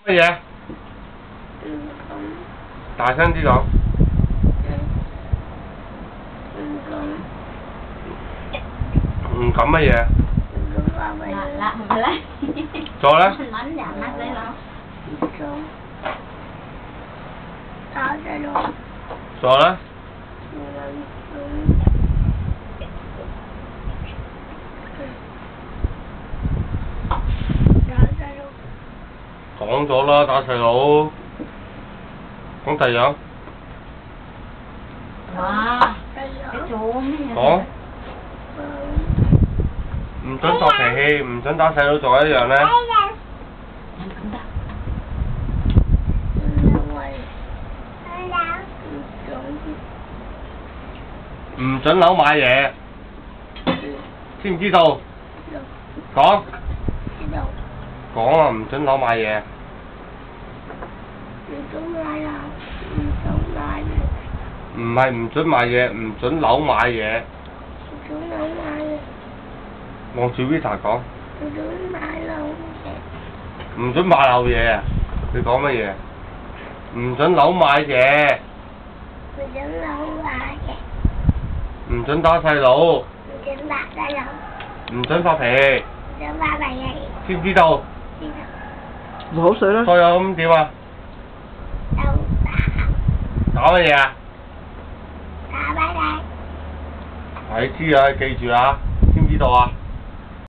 乜嘢？大聲啲講。唔敢乜嘢？Là một lấy. Rồi đó. Đánh giảm mắt đấy không? Rồi đó.講咗啦，打細佬。講第二樣。Wow, cái chuông.講。唔准發脾氣，唔准打細佬，仲有一樣咧。唔准扭買嘢，知唔知道？講。講啊！唔准扭買嘢。唔係唔准買嘢，唔准扭買嘢。望住 Vita 講。唔准買漏嘢啊！你講乜嘢？唔准扭買嘢。唔准打細佬。唔准發脾氣。知唔知道？流口水啦！再有咁點啊？打乜嘢啊？係知啊，記住啊，知唔知道啊？